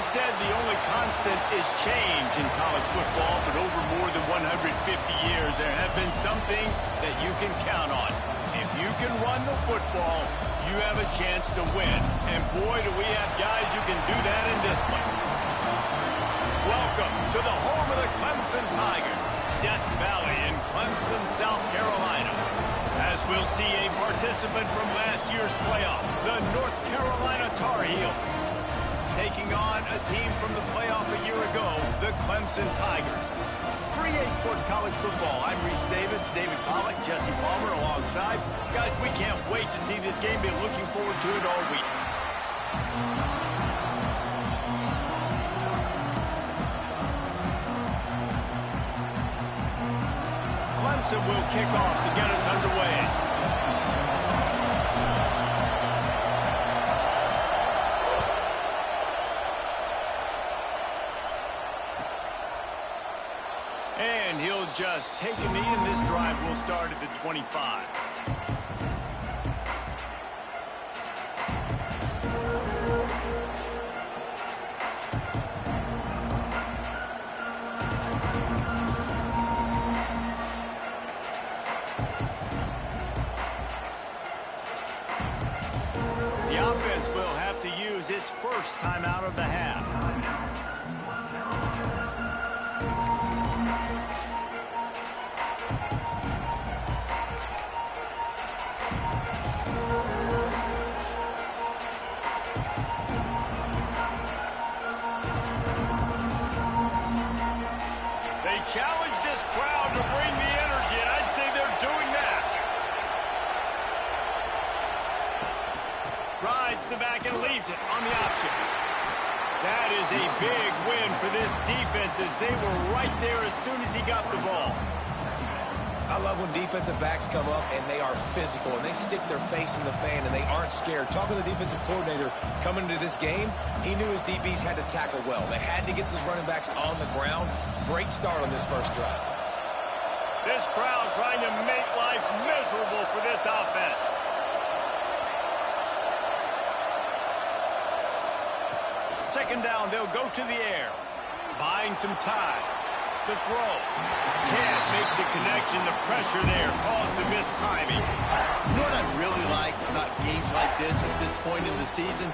said the only constant is change in college football, but over more than 150 years, there have been some things that you can count on. If you can run the football, you have a chance to win. And boy, do we have guys who can do that in this one. Welcome to the home of the Clemson Tigers, Death Valley in Clemson, South Carolina. As we'll see a participant from last year's playoff, the North Carolina Tar Heels, taking on a team from the playoff a year ago, the Clemson Tigers. For EA Sports College Football, I'm Reese Davis, David Pollack, Jesse Palmer alongside. Guys, we can't wait to see this game. Been looking forward to it all week. Clemson will kick off to get us underway. And he'll just take a knee, and this drive will start at the 25. The offense will have to use its first timeout of the half. Challenge this crowd to bring the energy, and I'd say they're doing that. Rides the back and leaves it on the option. That is a big win for this defense, as they were right there as soon as he got the ball. I love when defensive backs come up and they are physical and they stick their face in the fan and they aren't scared. Talking to the defensive coordinator coming into this game, he knew his DBs had to tackle well. They had to get these running backs on the ground. Great start on this first drive. This crowd trying to make life miserable for this offense. Second down, they'll go to the air. Buying some time. The throw. Can't make the connection. The pressure there caused the missed timing. You know what I really like about games like this at this point in the season?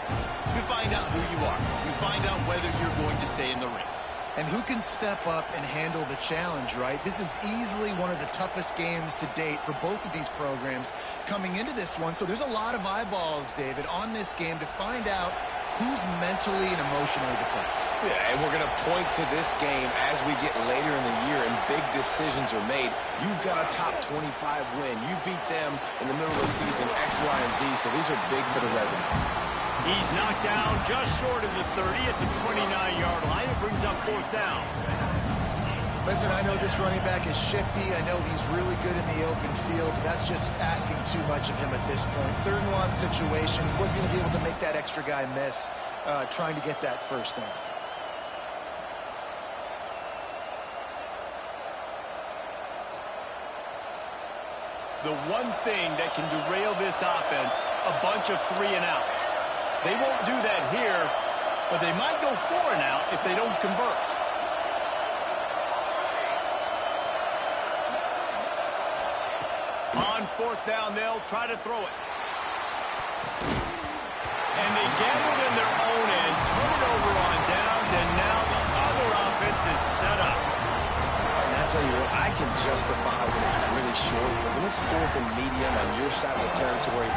You find out who you are. You find out whether you're going to stay in the race. And who can step up and handle the challenge, right? This is easily one of the toughest games to date for both of these programs coming into this one. So there's a lot of eyeballs, David, on this game to find out who's mentally and emotionally the toughest. Yeah, and we're going to point to this game as we get later in the year and big decisions are made. You've got a top 25 win. You beat them in the middle of the season, X, Y, and Z, so these are big for the resume. He's knocked down just short of the 30 at the 29-yard line. It brings up fourth down. Listen, I know this running back is shifty. I know he's really good in the open field, but that's just asking too much of him at this point. Third and long situation. He wasn't going to be able to make that extra guy miss trying to get that first down. The one thing that can derail this offense, a bunch of 3-and-outs. They won't do that here, but they might go 4-and-out if they don't convert. On fourth down, they'll try to throw it. And they gambled in their own end, turn it over on downs, and now the other offense is set up. And I tell you what, I can justify when it's really short, but when it's fourth and medium on your side of the territory,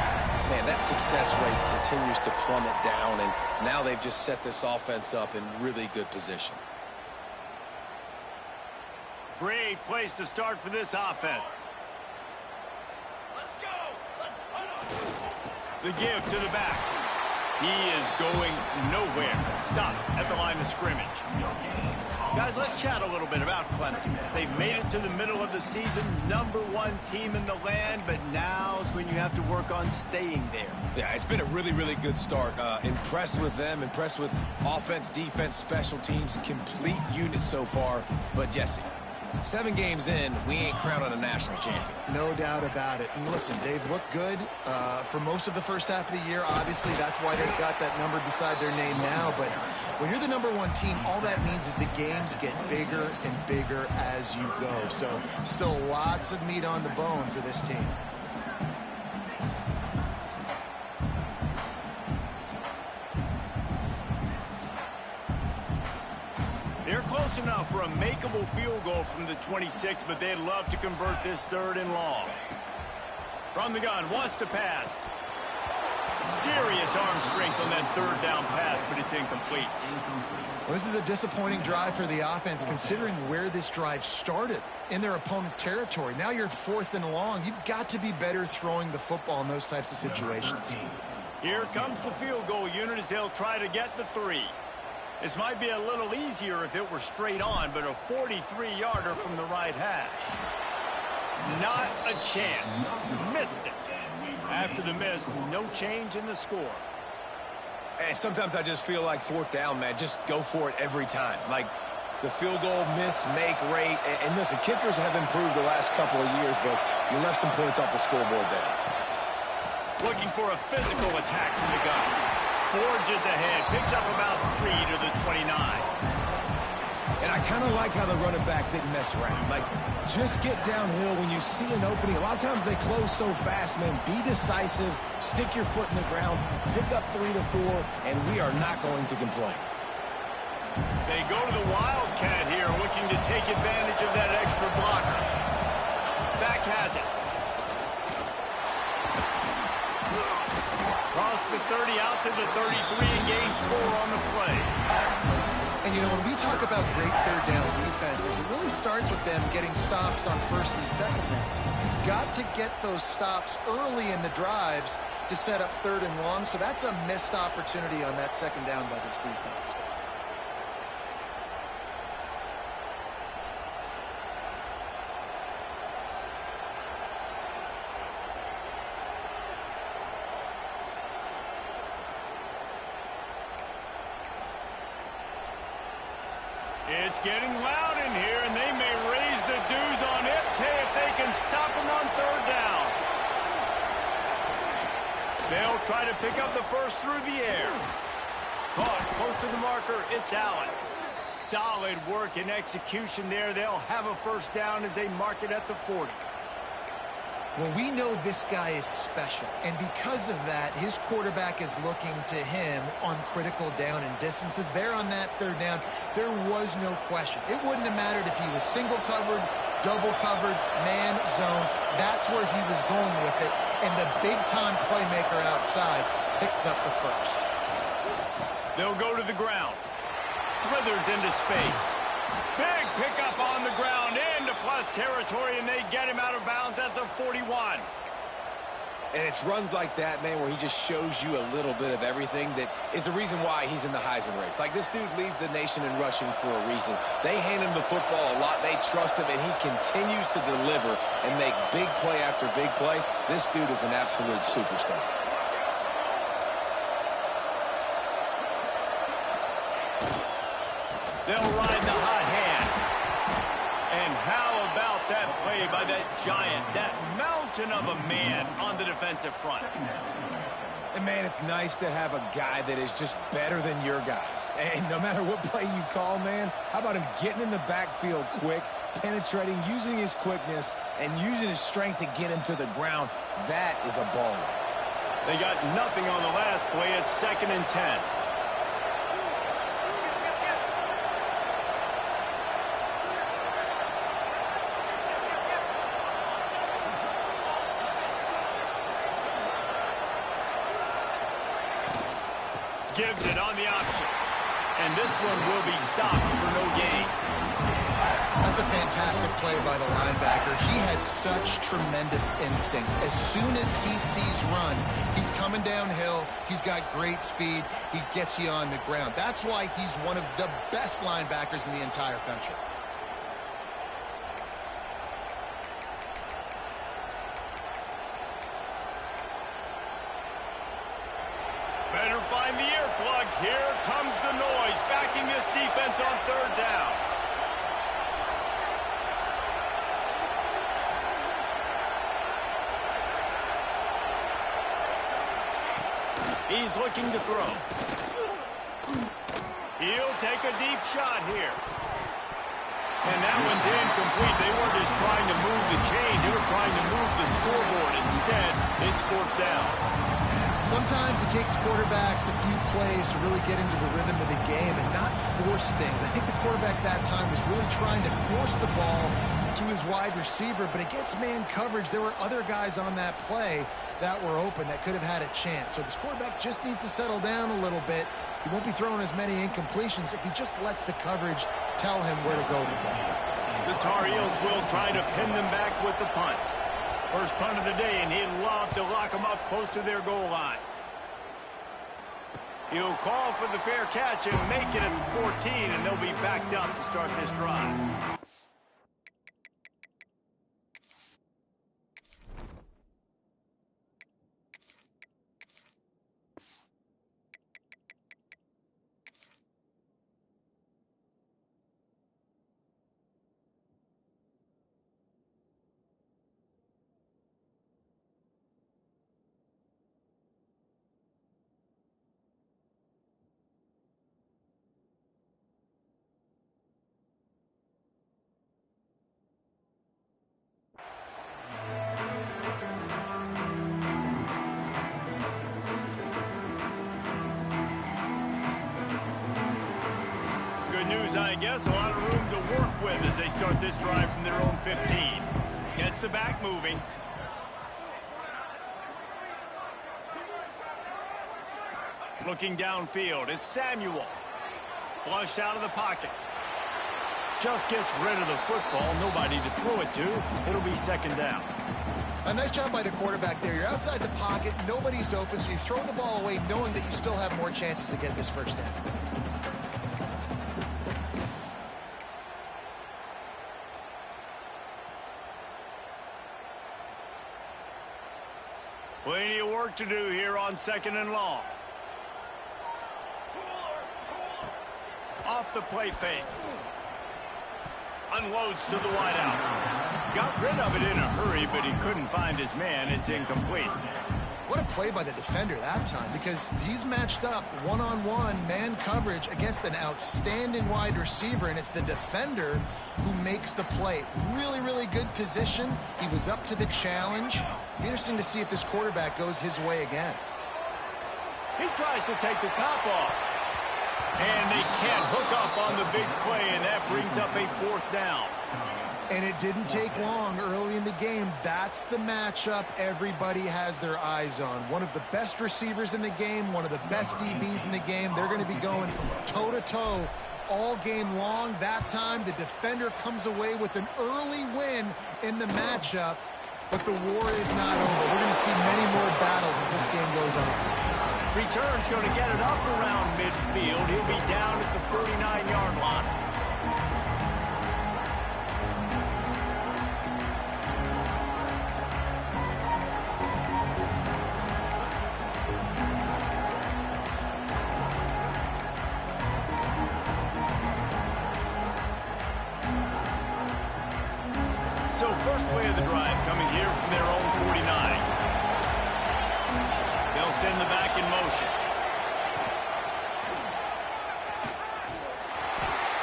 man, that success rate continues to plummet down, and now they've just set this offense up in really good position. Great place to start for this offense. The give to the back. He is going nowhere. Stop at the line of scrimmage. Guys, let's chat a little bit about Clemson. They've made it to the middle of the season, #1 team in the land, but now is when you have to work on staying there. Yeah, it's been a really, really good start. Impressed with them, impressed with offense, defense, special teams, complete unit so far. But, Jesse, 7 games in, we ain't crowning a national champion. No doubt about it. And listen, they've looked good for most of the first half of the year. Obviously, that's why they've got that number beside their name now. But when you're the #1 team, all that means is the games get bigger and bigger as you go. So still lots of meat on the bone for this team. They're close enough for a makeable field goal from the 26, but they'd love to convert this 3rd and long. From the gun, wants to pass. Serious arm strength on that 3rd down pass, but it's incomplete. Well, this is a disappointing drive for the offense, considering where this drive started, in their opponent territory. Now you're 4th and long. You've got to be better throwing the football in those types of situations. Here comes the field goal unit as they'll try to get the 3. This might be a little easier if it were straight on, but a 43-yarder from the right hash. Not a chance. Missed it. After the miss, no change in the score. And sometimes I just feel like 4th down, man. Just go for it every time. Like the field goal miss, make rate. And listen, kickers have improved the last couple of years, but you left some points off the scoreboard there. Looking for a physical attack from the gun. Forges ahead, picks up about 3 to the 29. And I kind of like how the running back didn't mess around. Like, just get downhill when you see an opening. A lot of times they close so fast, man. Be decisive, stick your foot in the ground, pick up 3 to 4, and we are not going to complain. They go to the Wildcat here, looking to take advantage of that extra blocker. Back has it. Cross the 30 out to the 33 and gains 4 on the play. And, you know, when we talk about great 3rd down defenses, it really starts with them getting stops on 1st and 2nd down. You've got to get those stops early in the drives to set up 3rd and long, so that's a missed opportunity on that 2nd down by this defense. It's getting loud in here, and they may raise the dues on Ipke if they can stop him on 3rd down. They'll try to pick up the first through the air. Caught close to the marker, it's Allen. Solid work and execution there. They'll have a 1st down as they mark it at the 40. Well, we know this guy is special, and because of that, his quarterback is looking to him on critical down and distances. There on that 3rd down, there was no question. It wouldn't have mattered if he was single covered, double covered, man, zone. That's where he was going with it, and the big-time playmaker outside picks up the first. They'll go to the ground. Slithers into space. Big pickup on the ground into plus territory, and they get him out of bounds at the 41. And it's runs like that, man, where he just shows you a little bit of everything that is the reason why he's in the Heisman race. Like, this dude leads the nation in rushing for a reason. They hand him the football a lot. They trust him, and he continues to deliver and make big play after big play. This dude is an absolute superstar. They'll ride the hot hand. And how about that play by that giant, that mountain of a man on the defensive front? And, man, it's nice to have a guy that is just better than your guys. And no matter what play you call, man, how about him getting in the backfield quick, penetrating, using his quickness, and using his strength to get him to the ground? That is a baller. They got nothing on the last play. It's 2nd and 10. Gives it on the option. And this one will be stopped for no gain. That's a fantastic play by the linebacker. He has such tremendous instincts. As soon as he sees run, he's coming downhill. He's got great speed. He gets you on the ground. That's why he's one of the best linebackers in the entire country. Better find the earplugs. Here comes the noise, backing this defense on 3rd down. He's looking to throw. He'll take a deep shot here. And that one's incomplete. They weren't just trying to move the chains. They were trying to move the scoreboard. Instead, it's fourth down. Sometimes it takes quarterbacks a few plays to really get into the rhythm of the game and not force things. I think the quarterback that time was really trying to force the ball to his wide receiver, but against man coverage, there were other guys on that play that were open that could have had a chance. So this quarterback just needs to settle down a little bit. He won't be throwing as many incompletions if he just lets the coverage tell him where to go today. The Tar Heels will try to pin them back with the punt. First punt of the day, and he'd love to lock them up close to their goal line. He'll call for the fair catch and make it at 14, and they'll be backed up to start this drive. I guess a lot of room to work with as they start this drive from their own 15. Gets the back moving. Looking downfield, it's Samuel. Flushed out of the pocket. Just gets rid of the football. Nobody to throw it to. It'll be second down. A nice job by the quarterback there. You're outside the pocket. Nobody's open, so you throw the ball away knowing that you still have more chances to get this first down. Plenty of work to do here on second and long. Off the play fake. Unloads to the wideout. Got rid of it in a hurry, but he couldn't find his man. It's incomplete. What a play by the defender that time, because he's matched up one-on-one man coverage against an outstanding wide receiver, and it's the defender who makes the play. Really, really good position. He was up to the challenge. Be interesting to see if this quarterback goes his way again. He tries to take the top off. And they can't hook up on the big play, and that brings up a fourth down. And it didn't take long early in the game. That's the matchup everybody has their eyes on. One of the best receivers in the game, one of the best DBs in the game. They're going to be going toe-to-toe all game long. That time, the defender comes away with an early win in the matchup, but the war is not over. We're going to see many more battles as this game goes on. Return's going to get it up around midfield. He'll be down at the 39-yard line. So first play of the drive coming here from their own 49. They'll send the back in motion.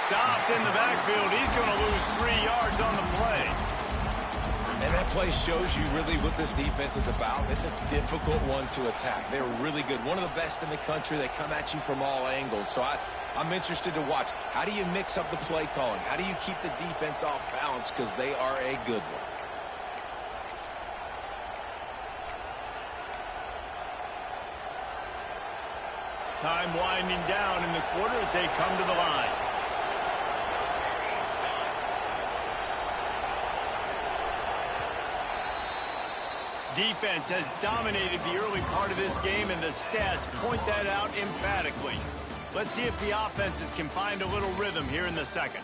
Stopped in the backfield. He's going to lose 3 yards on the play. And that play shows you really what this defense is about. It's a difficult one to attack. They're really good. One of the best in the country. They come at you from all angles. So I'm interested to watch. How do you mix up the play calling? How do you keep the defense off balance? Because they are a good one. Time winding down in the quarter as they come to the line. Defense has dominated the early part of this game, and the stats point that out emphatically. Let's see if the offenses can find a little rhythm here in the second.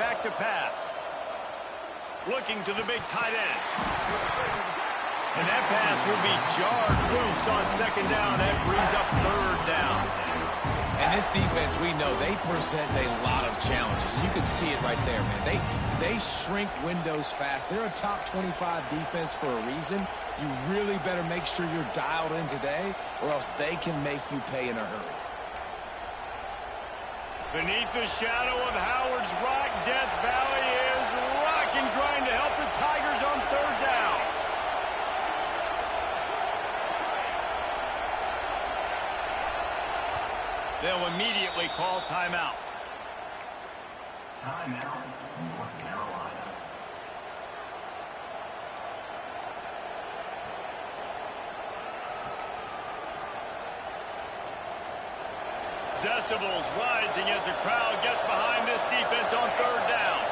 back to pass. Looking to the big tight end. And that pass will be jarred loose on second down. That brings up third down. And this defense, we know, they present a lot of challenges. You can see it right there, man. They shrink windows fast. They're a top 25 defense for a reason. You really better make sure you're dialed in today, or else they can make you pay in a hurry. Beneath the shadow of Howard's Rock, Death Valley is rocking, trying to help the Tigers on third down. They'll immediately call timeout. Timeout, North Carolina. Decibels rising as the crowd gets behind this defense on third down.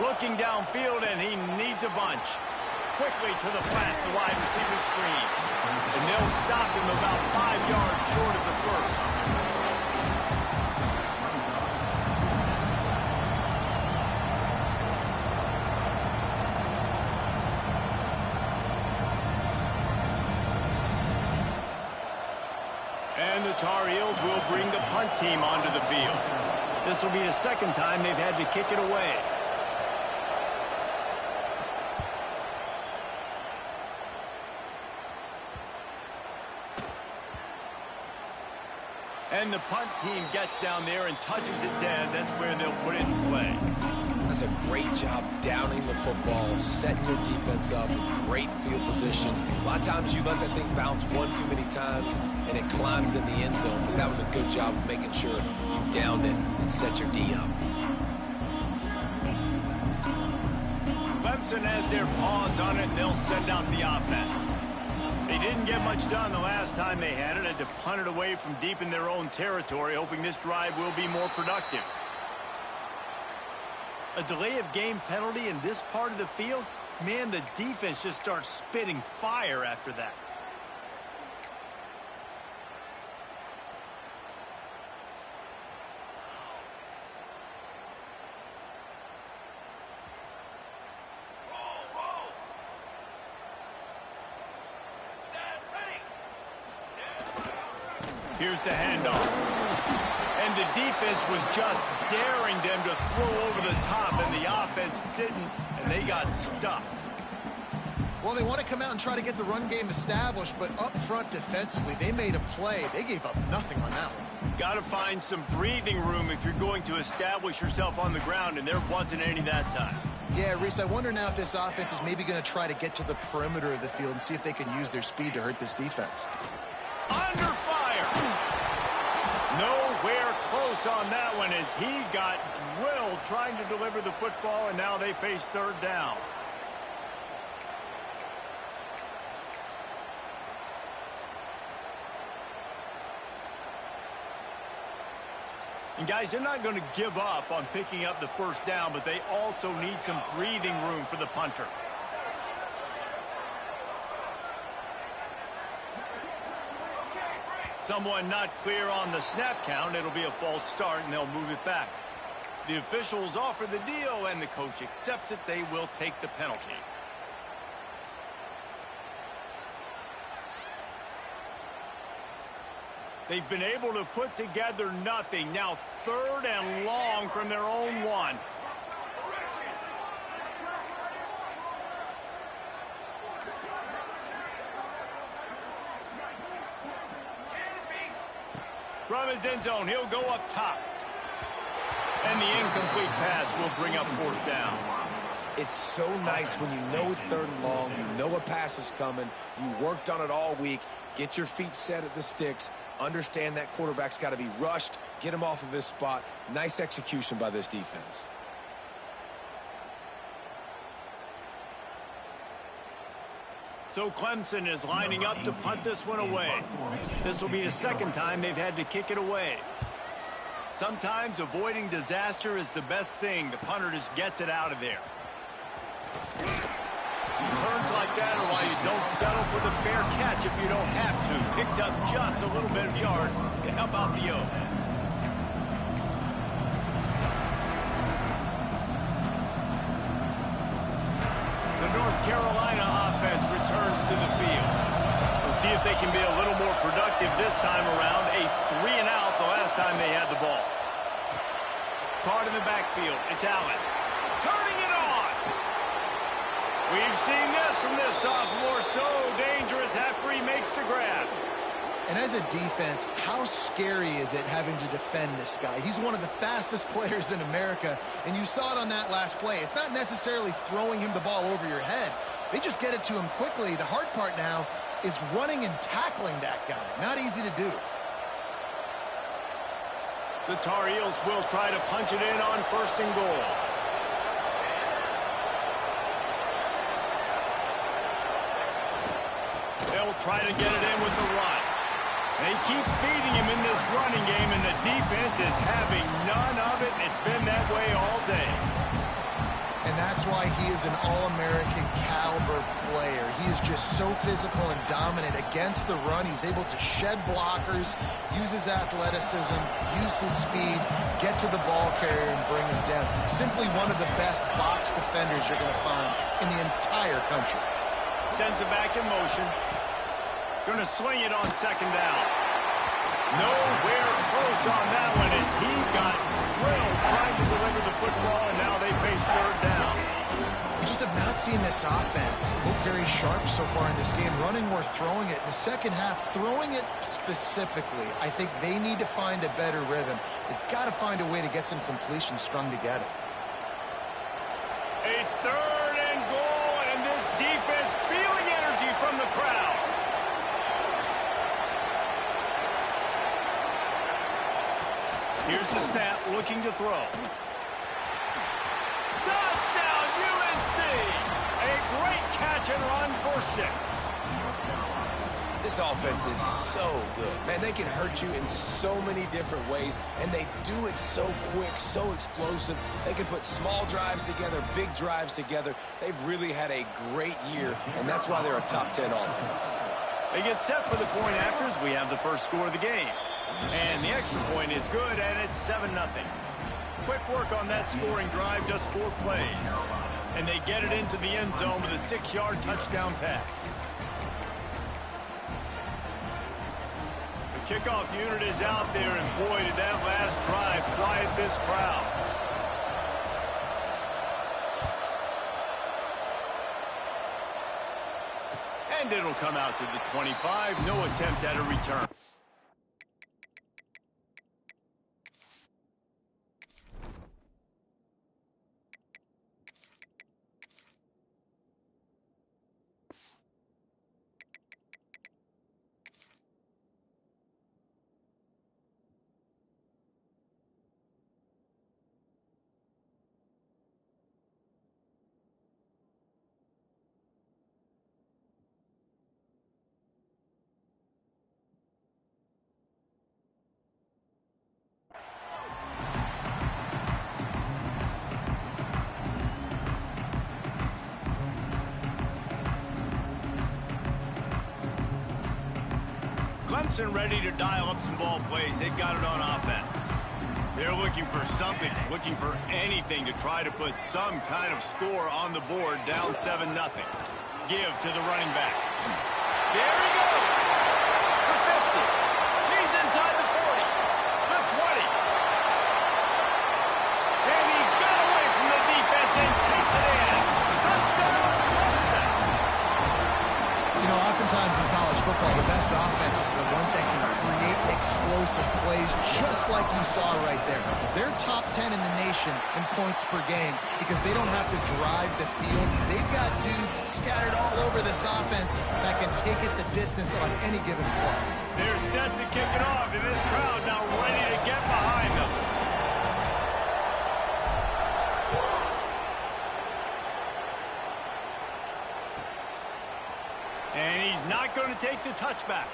Looking downfield, and he needs a bunch. Quickly to the flat, the wide receiver screen. And they'll stop him about 5 yards short of the first. And the Tar Heels will bring the punt team onto the field. This will be the second time they've had to kick it away. And the punt team gets down there and touches it dead. That's where they'll put it in play. That's a great job downing the football, setting your defense up, great field position. A lot of times you let that thing bounce one too many times and it climbs in the end zone, but that was a good job of making sure you downed it and set your D up. Clemson has their paws on it, and they'll send out the offense. They didn't get much done the last time they had it to punt it away from deep in their own territory, hoping this drive will be more productive. A delay of game penalty in this part of the field, man, the defense just starts spitting fire after that. Here's the handoff. And the defense was just daring them to throw over the top, and the offense didn't, and they got stuffed. Well, they want to come out and try to get the run game established, but up front defensively, they made a play. They gave up nothing on that one. Got to find some breathing room if you're going to establish yourself on the ground, and there wasn't any that time. Yeah, Reese, I wonder now if this offense is maybe going to try to get to the perimeter of the field and see if they can use their speed to hurt this defense. Under fire. Nowhere close on that one as he got drilled trying to deliver the football, and now they face third down. And guys, they're not going to give up on picking up the first down, but they also need some breathing room for the punter. Someone not clear on the snap count. It'll be a false start, and they'll move it back. The officials offer the deal, and the coach accepts it. They will take the penalty. They've been able to put together nothing. Now third and long from their own one. From his end zone, he'll go up top. And the incomplete pass will bring up fourth down. It's so nice when you know it's third and long, you know a pass is coming, you worked on it all week, get your feet set at the sticks, understand that quarterback's got to be rushed, get him off of his spot. Nice execution by this defense. So Clemson is lining up to punt this one away. This will be the second time they've had to kick it away. Sometimes avoiding disaster is the best thing. The punter just gets it out of there. Turns like that are why you don't settle for the fair catch if you don't have to. Picks up just a little bit of yards to help out the O's. they can be a little more productive this time around. A 3-and-out the last time they had the ball. Caught in the backfield. It's Allen. Turning it on. We've seen this from this sophomore. So dangerous after he makes the grab. And as a defense, how scary is it having to defend this guy? He's one of the fastest players in America, and you saw it on that last play. It's not necessarily throwing him the ball over your head. They just get it to him quickly. The hard part now is running and tackling that guy. Not easy to do. The Tar Heels will try to punch it in on 1st and goal. They'll try to get it in with the run. They keep feeding him in this running game, and the defense is having none of it, and it's been that way all day. And that's why he is an All-American caliber player. He is just so physical and dominant against the run. He's able to shed blockers, use his athleticism, use his speed, get to the ball carrier and bring him down. Simply one of the best box defenders you're going to find in the entire country. Sends it back in motion. Going to swing it on 2nd down. Nowhere close on that one as he got drilled trying to deliver the football, and now they face 3rd down. We just have not seen this offense look very sharp so far in this game, running or throwing it. In the second half, throwing it specifically, I think they need to find a better rhythm. They've got to find a way to get some completion strung together. A 3rd and goal, and this defense feeling energy from the crowd. Here's the snap, looking to throw. Touchdown, UNC! A great catch and run for 6. This offense is so good. Man, they can hurt you in so many different ways, and they do it so quick, so explosive. They can put small drives together, big drives together. They've really had a great year, and that's why they're a top 10 offense. They get set for the point afters. We have the first score of the game. And the extra point is good, and it's 7-0. Quick work on that scoring drive, just 4 plays. And they get it into the end zone with a 6-yard touchdown pass. The kickoff unit is out there, and boy, did that last drive quiet this crowd. And it'll come out to the 25. No attempt at a return. Clemson ready to dial up some ball plays. They've got it on offense. They're looking for something, looking for anything to try to put some kind of score on the board, down 7-0. Give to the running back. There he goes. The 50. He's inside the 40. The 20. And he got away from the defense and takes it in. Touchdown, Clemson. You know, oftentimes in college football, the best offenses are the ones that can create explosive plays, just like you saw right there. They're top 10 in the nation in points per game because they don't have to drive the field. They've got dudes scattered all over this offense that can take it the distance on any given play. They're set to kick it off, and this crowd now ready to get behind them. And he's not going to take the touchback.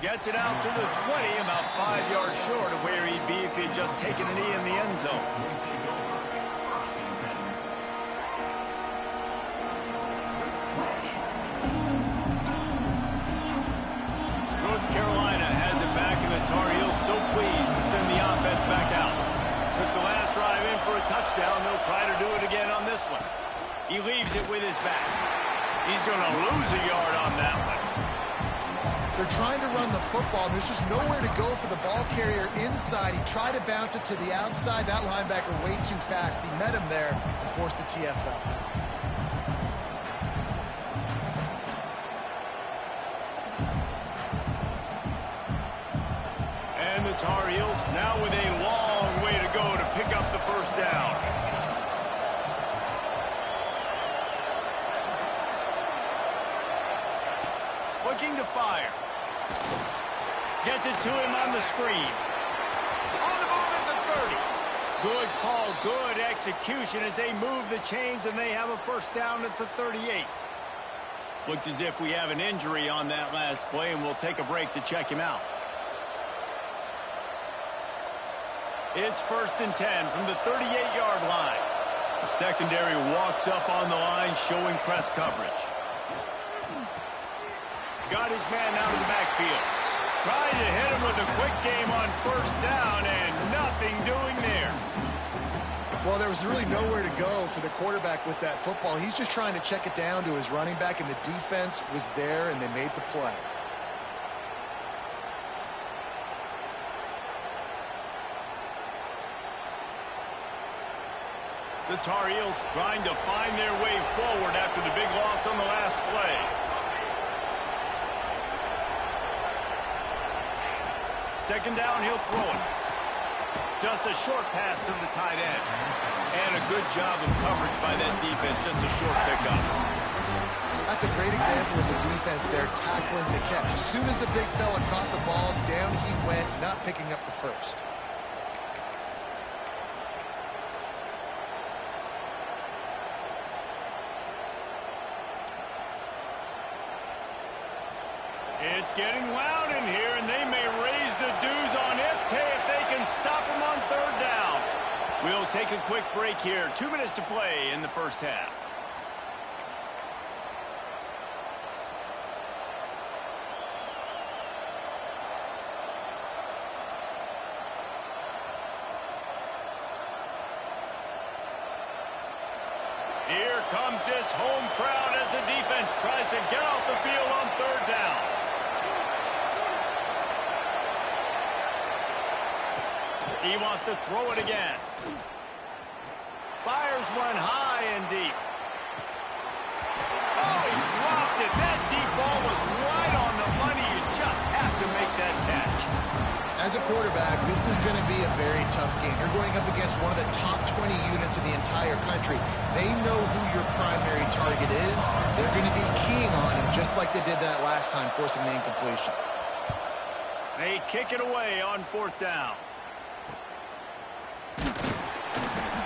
Gets it out to the 20, about 5 yards short of where he'd be if he'd just taken a knee in the end zone. North Carolina has it back, and the Tar Heels so pleased to send the offense back out. Took the last drive in for a touchdown. They'll try to do it again on this one. He leaves it with his back. He's going to lose a yard on that one. They're trying to run the football. There's just nowhere to go for the ball carrier inside. He tried to bounce it to the outside. That linebacker way too fast. He met him there and forced the TFL. And the Tar Heels now with a long way to go to pick up the first down. Looking to fire. Gets it to him on the screen. On the move at the 30. Good call, good execution as they move the chains and they have a first down at the 38. Looks as if we have an injury on that last play, and we'll take a break to check him out. It's 1st and 10 from the 38-yard line. The secondary walks up on the line, showing press coverage. Got his man out of the backfield. Tried to hit him with a quick game on first down, and nothing doing there. Well, there was really nowhere to go for the quarterback with that football. He's just trying to check it down to his running back, and the defense was there, and they made the play. The Tar Heels trying to find their way forward after the big loss on the last play. Second down, he'll throw it. Just a short pass to the tight end. And a good job of coverage by that defense, just a short pickup. That's a great example of the defense there tackling the catch. As soon as the big fella caught the ball, down he went, not picking up the first. It's getting loud in here, and they may raise the dues on Ipte if they can stop him on third down. We'll take a quick break here. 2 minutes to play in the first half. Here comes this home crowd as the defense tries to get off the field on third down. He wants to throw it again. Fires one high and deep. Oh, he dropped it. That deep ball was right on the money. You just have to make that catch. As a quarterback, this is going to be a very tough game. You're going up against one of the top 20 units in the entire country. They know who your primary target is. They're going to be keying on him just like they did that last time, forcing the incompletion. They kick it away on fourth down.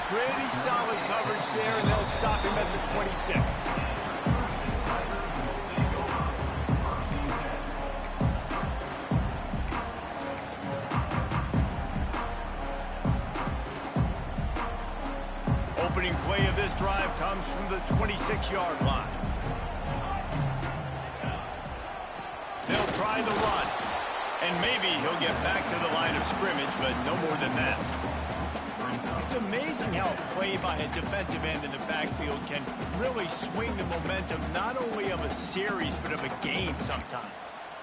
Pretty solid coverage there, and they'll stop him at the 26. Opening play of this drive comes from the 26-yard line. They'll try the run, and maybe he'll get back to the line of scrimmage, but no more than that. It's amazing how a play by a defensive end in the backfield can really swing the momentum not only of a series but of a game sometimes.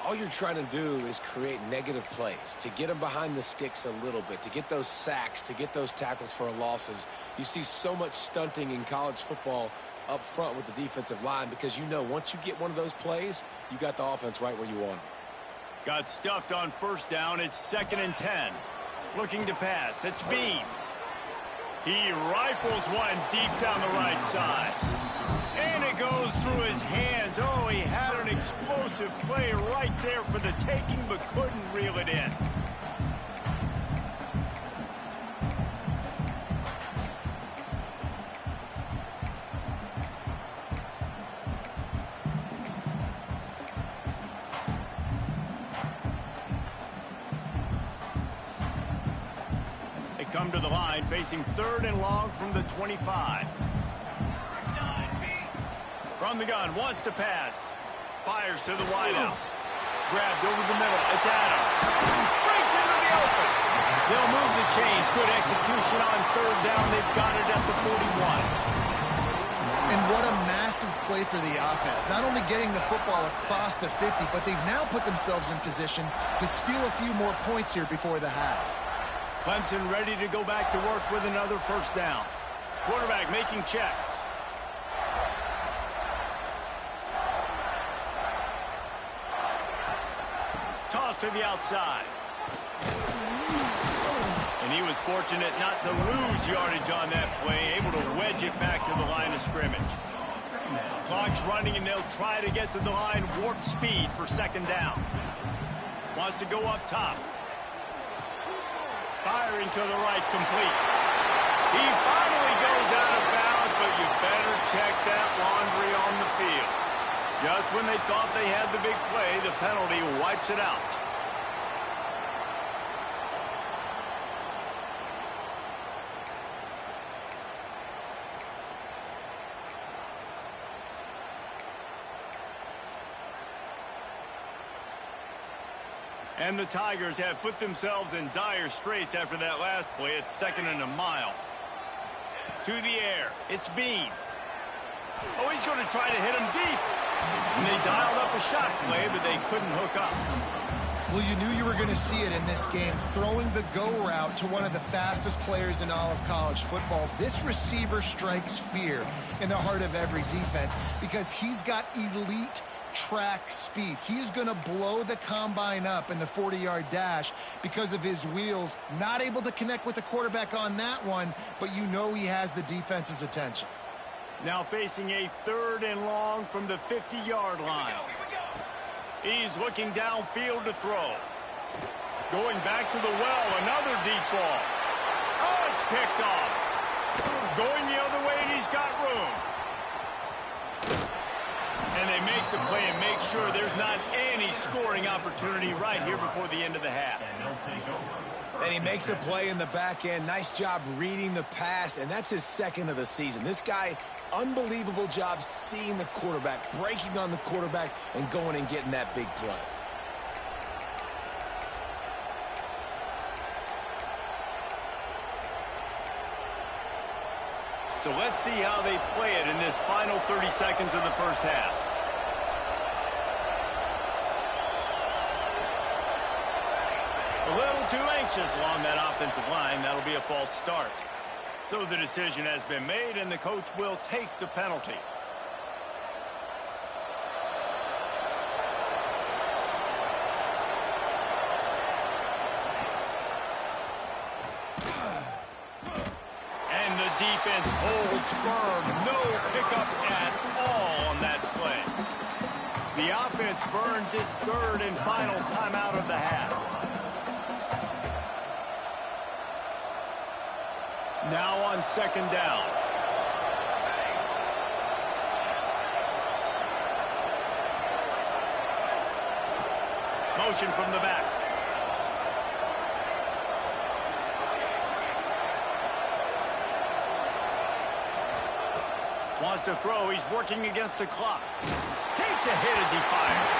All you're trying to do is create negative plays, to get them behind the sticks a little bit, to get those sacks, to get those tackles for losses. You see so much stunting in college football up front with the defensive line because you know once you get one of those plays, you got the offense right where you want it. Got stuffed on first down. It's 2nd and 10. Looking to pass. It's Bean. He rifles one deep down the right side. And it goes through his hands. Oh, he had an explosive play right there for the taking, but couldn't reel it in. Come to the line, facing 3rd and long from the 25. From the gun, wants to pass. Fires to the wideout. Grabbed over the middle. It's Adams. Breaks into the open. They'll move the chains. Good execution on 3rd down. They've got it at the 41. And what a massive impressive play for the offense. Not only getting the football across the 50, but they've now put themselves in position to steal a few more points here before the half. Clemson ready to go back to work with another first down. Quarterback making checks. Toss to the outside. And he was fortunate not to lose yardage on that play, able to wedge it back to the line of scrimmage. Clock's running, and they'll try to get to the line warp speed for second down. Wants to go up top. Firing to the right, complete. He finally goes out of bounds, but you better check that laundry on the field. Just when they thought they had the big play, the penalty wipes it out. And the Tigers have put themselves in dire straits after that last play. It's 2nd and a mile. To the air. It's Bean. Oh, he's going to try to hit him deep. And they dialed up a shot play, but they couldn't hook up. Well, you knew you were going to see it in this game. Throwing the go route to one of the fastest players in all of college football. This receiver strikes fear in the heart of every defense because he's got elite track speed. He is going to blow the combine up in the 40-yard dash because of his wheels. Not able to connect with the quarterback on that one, but you know he has the defense's attention. Now facing a 3rd and long from the 50-yard line. He's looking downfield to throw. Going back to the well, another deep ball. Oh, it's picked off. Going the other way, and he's got room. And they make the play and make sure there's not any scoring opportunity right here before the end of the half. And he makes a play in the back end. Nice job reading the pass, and that's his 2nd of the season. This guy, unbelievable job seeing the quarterback, breaking on the quarterback, and going and getting that big play. So let's see how they play it in this final 30 seconds of the first half. A little too anxious along that offensive line. That'll be a false start. So the decision has been made, and the coach will take the penalty. And the defense holds firm. No pickup at all on that play. The offense burns its 3rd and final timeout of the half. Now on 2nd down. Motion from the back. Wants to throw. He's working against the clock. Takes a hit as he fires.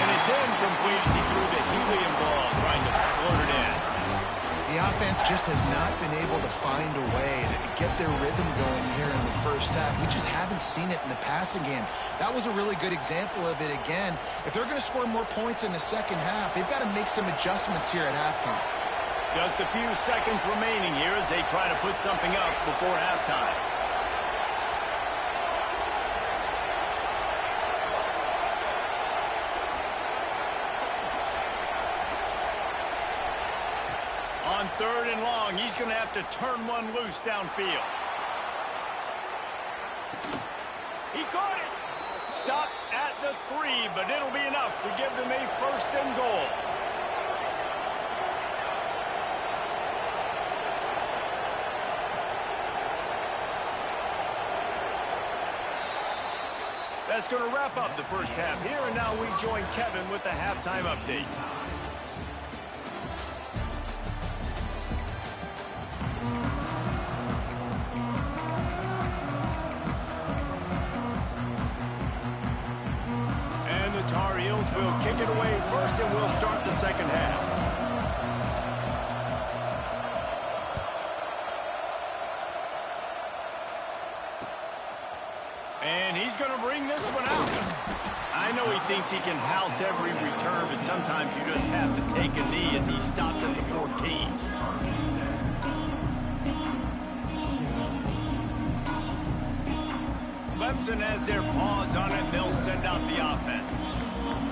And it's incomplete as he threw the helium ball, trying to float it in. The offense just has not been able to find a way to get their rhythm going here in the first half. We just haven't seen it in the passing game. That was a really good example of it again. If they're going to score more points in the second half, they've got to make some adjustments here at halftime. Just a few seconds remaining here as they try to put something up before halftime. On 3rd and long, he's going to have to turn one loose downfield. He caught it. Stopped at the 3, but it'll be enough to give them a 1st and goal. That's going to wrap up the first half here, and now we join Kevin with the halftime update. Tar Heels will kick it away first, and we'll start the second half. And he he's going to bring this one out. I know he thinks he can house every return, but sometimes you just have to take a knee as he stopped at the 14. Clemson has their paws on it. They'll send out the offense.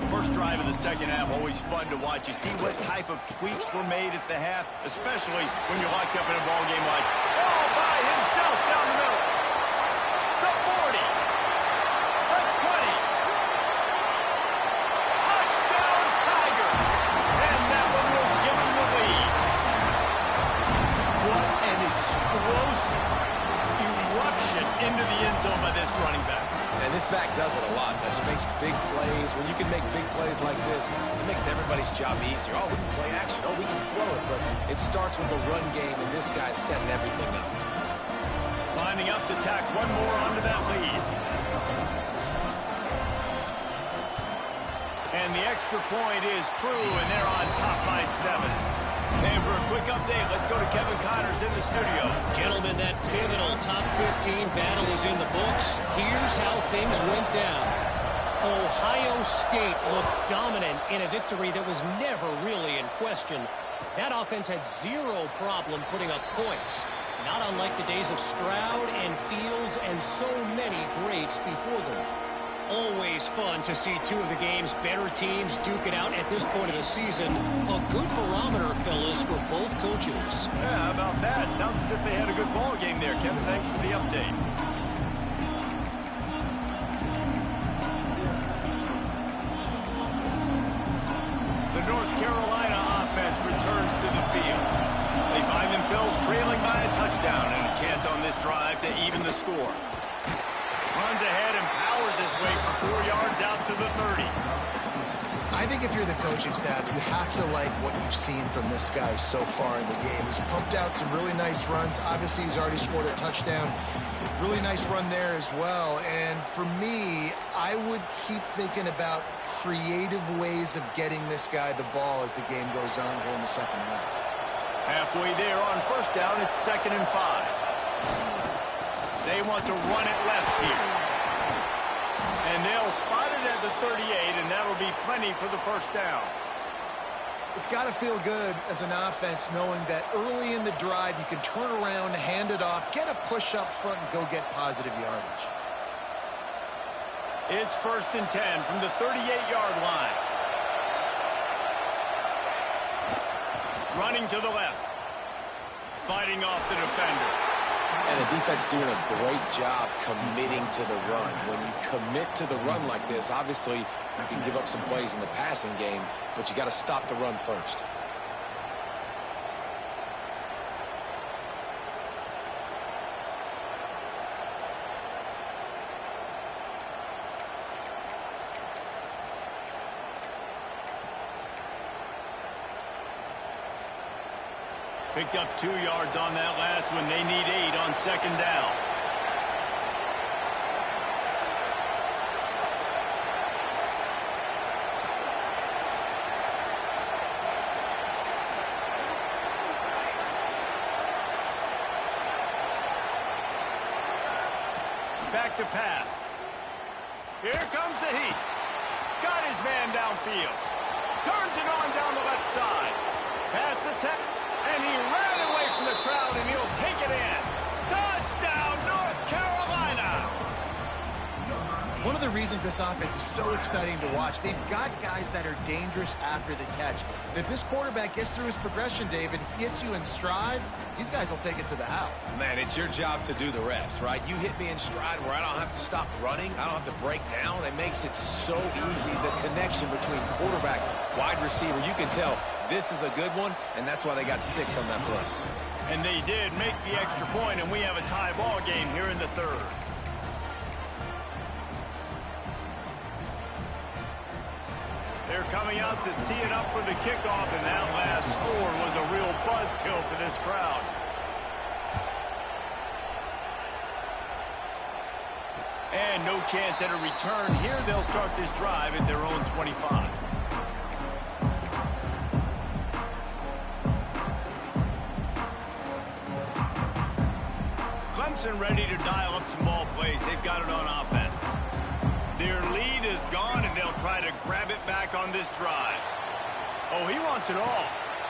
First drive of the second half, always fun to watch. You see what type of tweaks were made at the half, especially when you're locked up in a ball game like all by himself down the middle. The 40. The 20. Touchdown, Tiger. And that one will give him the lead. What an explosive eruption into the end zone by this running back. And this back does it a lot. That he makes big plays. When you can make big plays like this, it makes everybody's job easier. Oh, we can play action. Oh, we can throw it. But it starts with the run game, and this guy's setting everything up. Lining up to tack one more onto that lead. And the extra point is true, and they're on top by 7. And for a quick update, let's go to Kevin Connors in the studio. Gentlemen, that pivotal top 15 battle is in the books. Here's how things went down. Ohio State looked dominant in a victory that was never really in question. That offense had zero problem putting up points. Not unlike the days of Stroud and Fields and so many greats before them. Always fun to see two of the game's better teams duke it out at this point of the season. A good barometer, fellas, for both coaches. Yeah, how about that? Sounds as if they had a good ball game there. Kevin, thanks for the update. The North Carolina offense returns to the field. They find themselves trailing by a touchdown and a chance on this drive to even the score. Runs ahead and powers his way for 4 yards out to the 30. I think if you're the coaching staff, you have to like what you've seen from this guy so far in the game. He's pumped out some really nice runs. Obviously, he's already scored a touchdown. Really nice run there as well. And for me, I would keep thinking about creative ways of getting this guy the ball as the game goes on here in the second half. Halfway there on first down, it's 2nd and 5. They want to run it left here. And they'll spot it at the 38, and that'll be plenty for the first down. It's got to feel good as an offense knowing that early in the drive you can turn around, hand it off, get a push up front, and go get positive yardage. It's 1st and 10 from the 38-yard line. Running to the left. Fighting off the defender. And the defense doing a great job committing to the run. When you commit to the run like this, obviously you can give up some plays in the passing game, but you got to stop the run first. Picked up 2 yards on that last one. They need 8 on 2nd down. Back to pass. Here comes the heat. Got his man downfield. Turns it on down the left side. Pass the 10. And he ran away from the crowd, and he'll take it in. Touchdown, North Carolina! One of the reasons this offense is so exciting to watch, they've got guys that are dangerous after the catch. And if this quarterback gets through his progression, David, hits you in stride, these guys will take it to the house. Man, it's your job to do the rest, right? You hit me in stride where I don't have to stop running. I don't have to break down. It makes it so easy. The connection between quarterback, wide receiver, you can tell this is a good one, and that's why they got 6 on that play. And they did make the extra point, and we have a tie ball game here in the 3rd. They're coming out to tee it up for the kickoff, and that last score was a real buzzkill for this crowd. And no chance at a return here. They'll start this drive at their own 25. Clemson ready to dial up some ball plays. They've got it on offense. Their lead is gone, and they'll try to grab it back on this drive. Oh, he wants it all.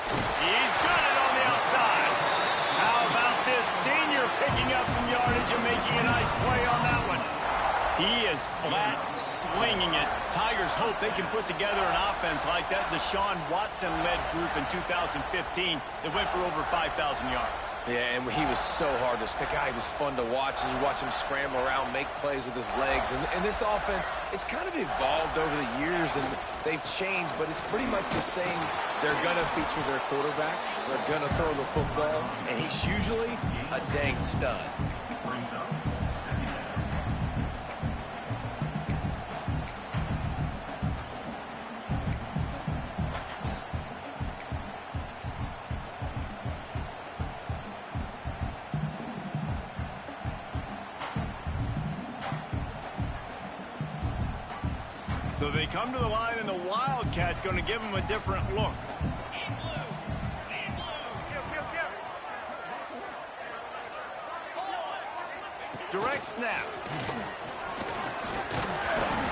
He's got it on the outside. How about this senior picking up some yardage and making a nice play on that one? He is flat swinging it. Tigers hope they can put together an offense like that Deshaun Watson-led group in 2015 that went for over 5,000 yards. Yeah, and he was so hard to stick out. He was fun to watch, and you watch him scramble around, make plays with his legs. And this offense, it's kind of evolved over the years, and they've changed, but it's pretty much the same. They're going to feature their quarterback. They're going to throw the football, and he's usually a dang stud. So they come to the line, and the Wildcat going to give them a different look. Direct snap.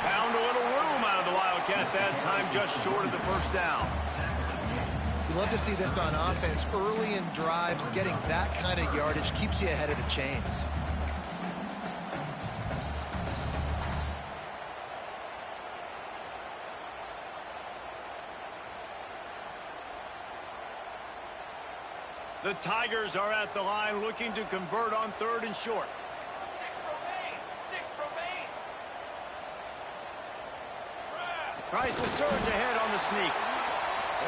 Found a little room out of the Wildcat that time, just short of the first down. You love to see this on offense. Early in drives, getting that kind of yardage keeps you ahead of the chains. The Tigers are at the line looking to convert on 3rd and short. 6 remain. Tries to surge ahead on the sneak.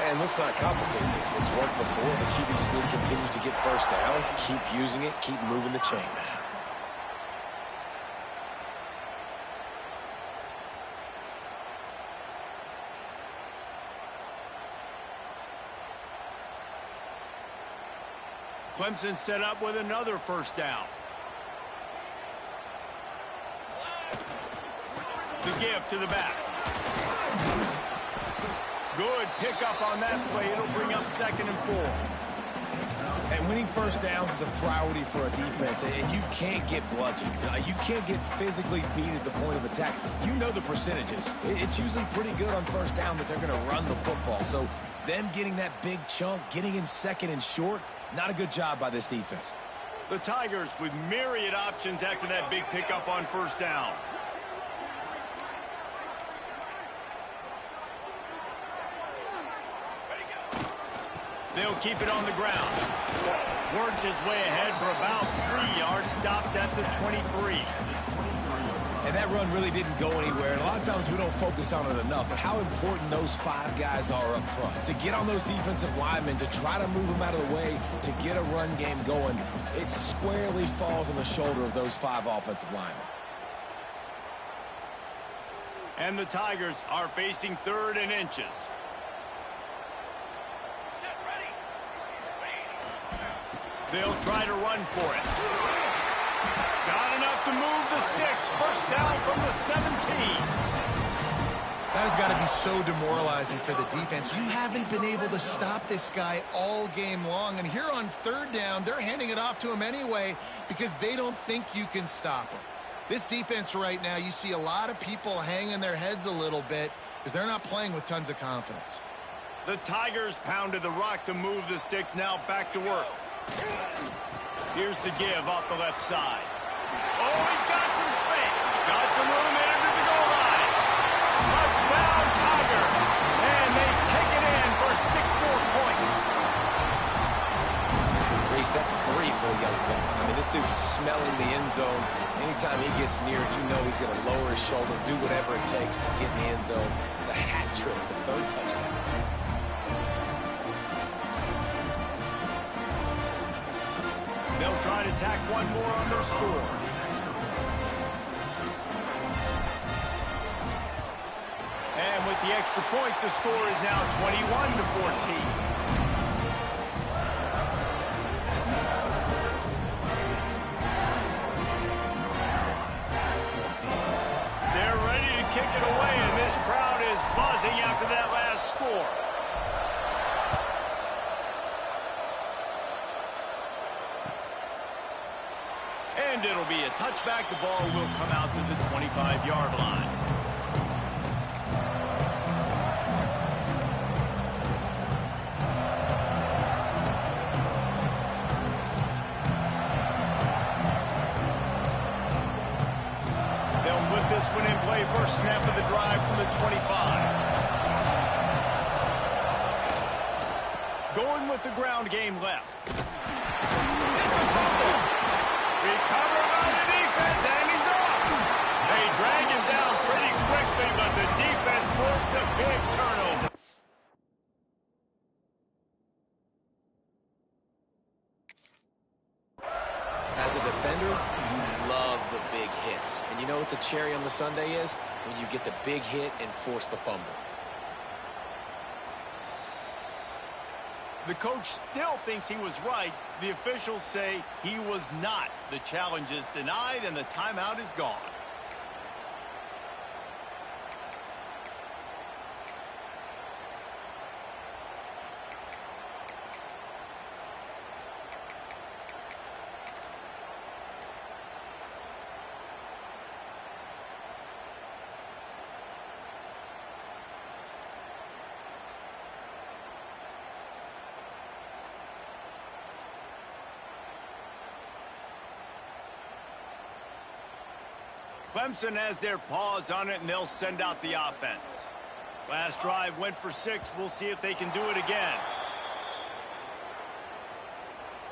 And let's not complicate this. It's worked before. The QB sneak continues to get first downs. Keep using it. Keep moving the chains. Clemson set up with another first down. The give to the back. Good pickup on that play. It'll bring up 2nd and 4. And winning first downs is a priority for a defense, and you can't get bludgeoned. You can't get physically beat at the point of attack. You know the percentages. It's usually pretty good on first down that they're going to run the football. So them getting that big chunk, getting in 2nd and short, not a good job by this defense. The Tigers with myriad options after that big pickup on first down. They'll keep it on the ground. Works his way ahead for about 3 yards, stopped at the 23. And that run really didn't go anywhere. And a lot of times we don't focus on it enough, but how important those 5 guys are up front. To get on those defensive linemen, to try to move them out of the way, to get a run game going, it squarely falls on the shoulder of those 5 offensive linemen. And the Tigers are facing 3rd and inches. They'll try to run for it. Got enough to move the sticks. First down from the 17. That has got to be so demoralizing for the defense. You haven't been able to stop this guy all game long. And here on 3rd down, they're handing it off to him anyway because they don't think you can stop him. This defense right now, you see a lot of people hanging their heads a little bit because they're not playing with tons of confidence. The Tigers pounded the rock to move the sticks. Now back to work. Here's the give off the left side. Oh, he's got some space. Got some room into the goal line. Touchdown, Tiger. And they take it in for 6 more points. Reese, that's 3 for the young fella. I mean, this dude's smelling the end zone. Anytime he gets near it, you know he's going to lower his shoulder, do whatever it takes to get in the end zone. The hat trick, the 3rd touchdown. They'll try to tack one more on their score. And with the extra point, the score is now 21-14. They're ready to kick it away, and this crowd is buzzing after that last score. And it'll be a touchback. The ball will come out to the 25-yard line. play, first snap of the drive from the 25. Going with the ground game left. It's a fumble. Recovered by the defense, and he's off. They drag him down pretty quickly, but the defense forced a big turnover. As a defender, you love the big hits. And you know what the cherry on the sundae is? When you get the big hit and force the fumble. The coach still thinks he was right. The officials say he was not. The challenge is denied, and the timeout is gone. Clemson has their paws on it, and they'll send out the offense. Last drive went for 6. We'll see if they can do it again.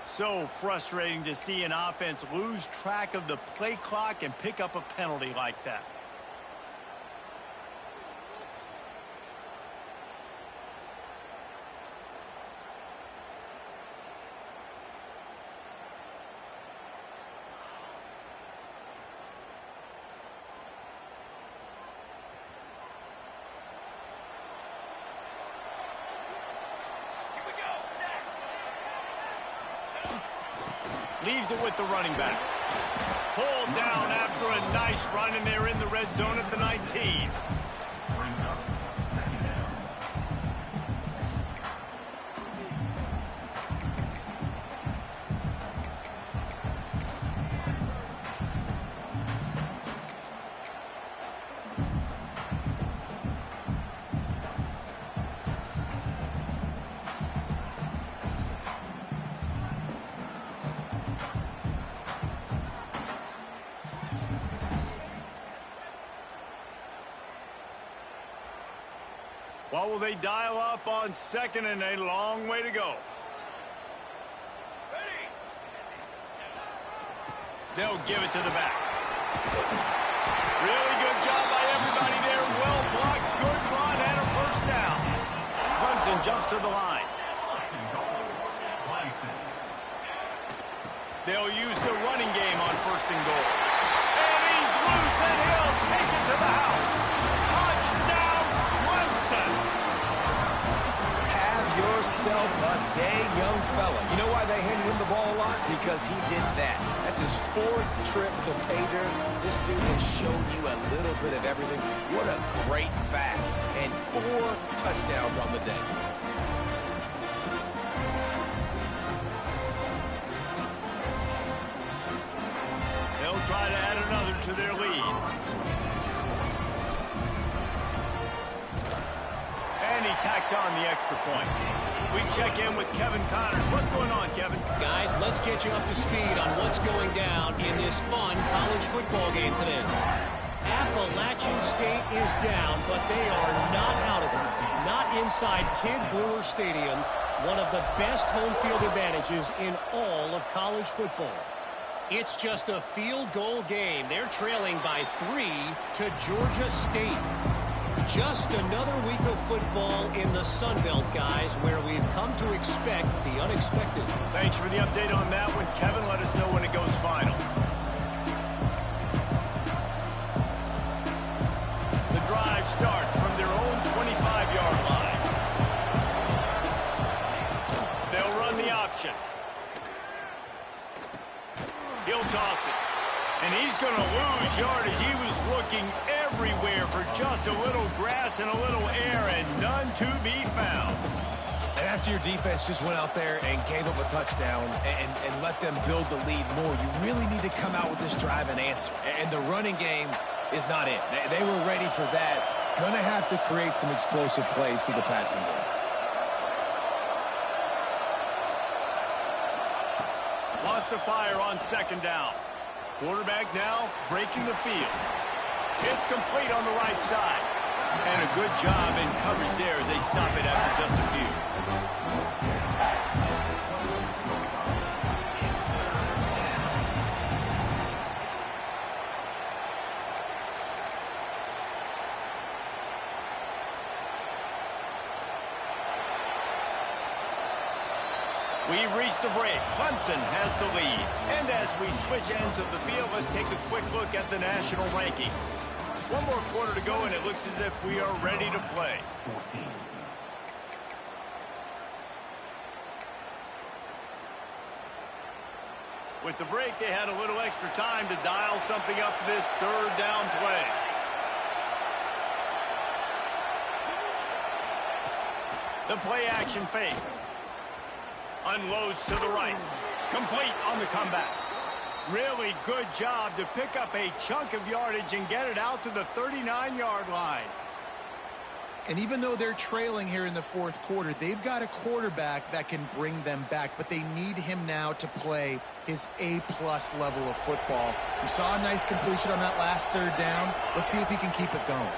So frustrating to see an offense lose track of the play clock and pick up a penalty like that. Leaves it with the running back. Pulled down after a nice run, and they're in the red zone at the 19. What will they dial up on second, and a long way to go? They'll give it to the back. Really good job by everybody there. Well blocked, good run, and a first down. Clemson jumps to the line. They'll use the running game on first and goal. And he's loose, and he'll take it to the house. Touchdown, Clemson. Have yourself a day, young fella. You know why they handed him the ball a lot? Because he did that. That's his 4th trip to pay dirt. This dude has shown you a little bit of everything. What a great back. And 4 touchdowns on the day. They'll try to add another to their lead. And he tacks on the extra point. We check in with Kevin Connors. What's going on, Kevin? Guys, let's get you up to speed on what's going down in this fun college football game today. Appalachian State is down, but they are not out of it. Not inside Kidd Brewer Stadium, one of the best home field advantages in all of college football. It's just a field goal game. They're trailing by 3 to Georgia State. Just another week of football in the Sun Belt, guys, where we've come to expect the unexpected. Thanks for the update on that one, Kevin. Let us know when it goes final. The drive starts from their own 25-yard line. They'll run the option. He'll toss it. And he's going to lose yardage. He was looking everywhere for just a little grass and a little air, and none to be found. And after your defense just went out there and gave up a touchdown and let them build the lead more, you really need to come out with this drive and answer. And the running game is not it. They were ready for that. Going to have to create some explosive plays through the passing game. Lost the fire on second down. Quarterback now breaking the field. It's complete on the right side. And a good job in coverage there as they stop it after just a few. We've reached the break. Clemson has the lead. And as we switch ends of the field, let's take a quick look at the national rankings. One more quarter to go, and it looks as if we are ready to play. 14. With the break, they had a little extra time to dial something up for this third down play. The play action fake. Unloads to the right. Complete on the comeback. Really good job to pick up a chunk of yardage and get it out to the 39-yard line. And even though they're trailing here in the fourth quarter, they've got a quarterback that can bring them back, but they need him now to play his A-plus level of football. We saw a nice completion on that last third down. Let's see if he can keep it going.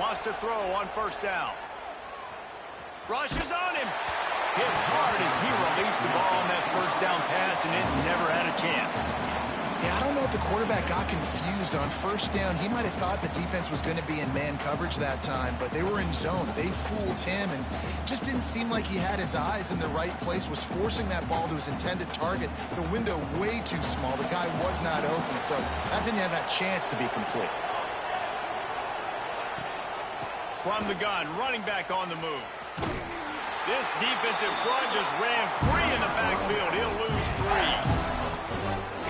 Wants to throw on first down. Rushes on him. Hit hard as he released the ball on that first down pass, and it never had a chance. Yeah, I don't know if the quarterback got confused on first down. He might have thought the defense was going to be in man coverage that time, but they were in zone. They fooled him and just didn't seem like he had his eyes in the right place, was forcing that ball to his intended target. The window way too small. The guy was not open, so that didn't have that chance to be complete. From the gun, running back on the move. This defensive front just ran free in the backfield. He'll lose 3.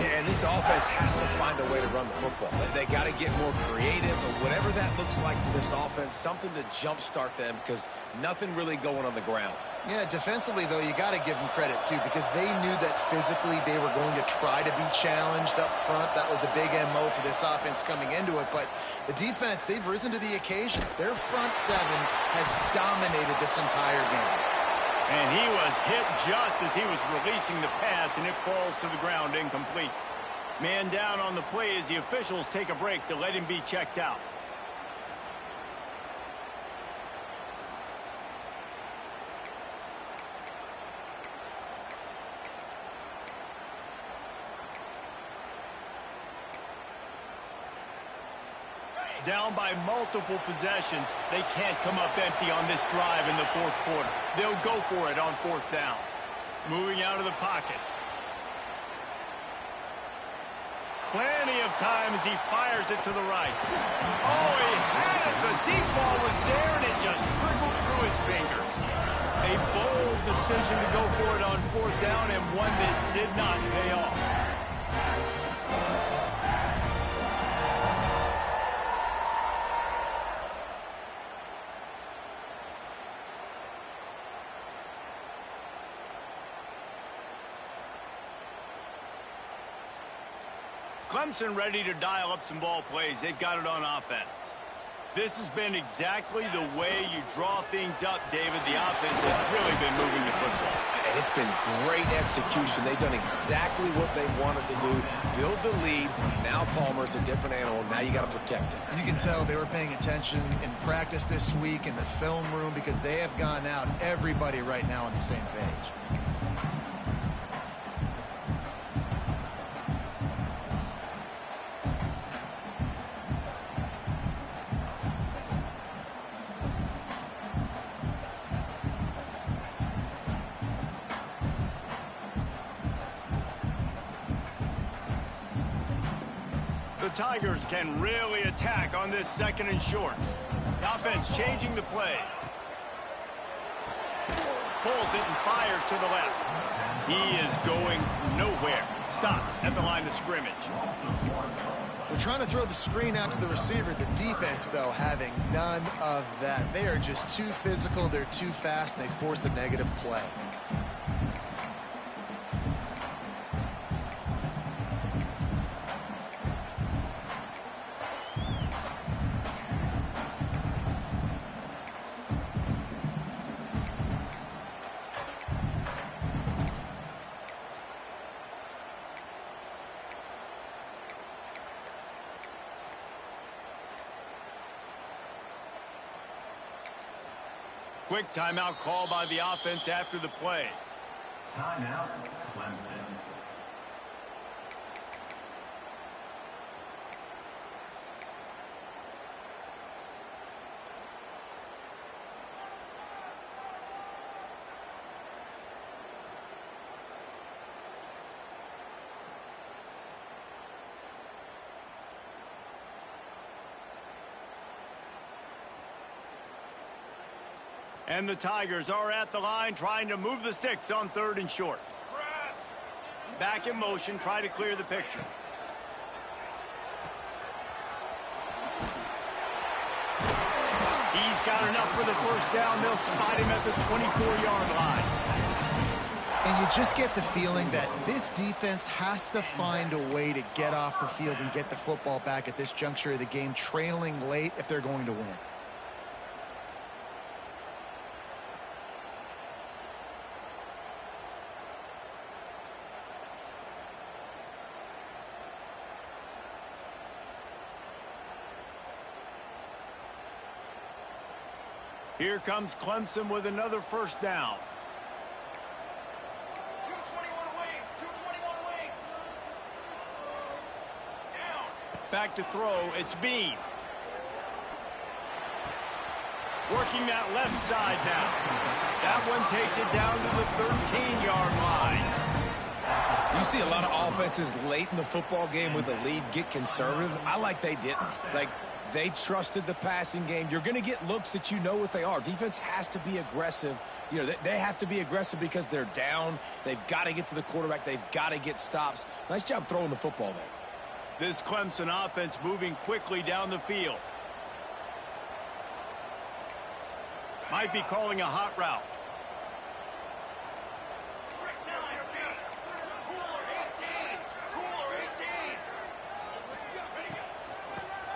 Yeah, and this offense has to find a way to run the football. They got to get more creative, or whatever that looks like for this offense, something to jumpstart them, because nothing really going on the ground. Yeah, defensively, though, you got to give them credit, too, because they knew that physically they were going to try to be challenged up front. That was a big MO for this offense coming into it. But the defense, they've risen to the occasion. Their front seven has dominated this entire game. And he was hit just as he was releasing the pass, and it falls to the ground incomplete. Man down on the play as the officials take a break to let him be checked out. Down by multiple possessions. They can't come up empty on this drive in the fourth quarter. They'll go for it on fourth down. Moving out of the pocket. Plenty of time as he fires it to the right. Oh, he had it. The deep ball was there, and it just trickled through his fingers. A bold decision to go for it on fourth down, and one that did not pay off. Clemson ready to dial up some ball plays. They've got it on offense. This has been exactly the way you draw things up, David. The offense has really been moving the football. And it's been great execution. They've done exactly what they wanted to do. Build the lead. Now Palmer's a different animal. Now you got to protect him. You can tell they were paying attention in practice this week in the film room, because they have gone out, everybody right now on the same page. The Tigers can really attack on this second and short. The offense changing the play. Pulls it and fires to the left. He is going nowhere. Stop at the line of scrimmage. We're trying to throw the screen out to the receiver. The defense, though, having none of that. They are just too physical. They're too fast, and they force the negative play. Quick timeout call by the offense after the play. Timeout, Clemson. And the Tigers are at the line trying to move the sticks on 3rd and short. Back in motion, try to clear the picture. He's got enough for the first down. They'll spot him at the 24-yard line. And you just get the feeling that this defense has to find a way to get off the field and get the football back at this juncture of the game, trailing late if they're going to win. Here comes Clemson with another first down. 221 away. 221 away. Down. Back to throw, it's Bean. Working that left side now. That one takes it down to the 13-yard line. You see a lot of offenses late in the football game with a lead get conservative. I like they didn't. Like, they trusted the passing game. You're going to get looks that you know what they are. Defense has to be aggressive. You know, they have to be aggressive because they're down. They've got to get to the quarterback. They've got to get stops. Nice job throwing the football there. This Clemson offense moving quickly down the field. Might be calling a hot route. Trick 9 feet. Cooler 18. Cooler 18.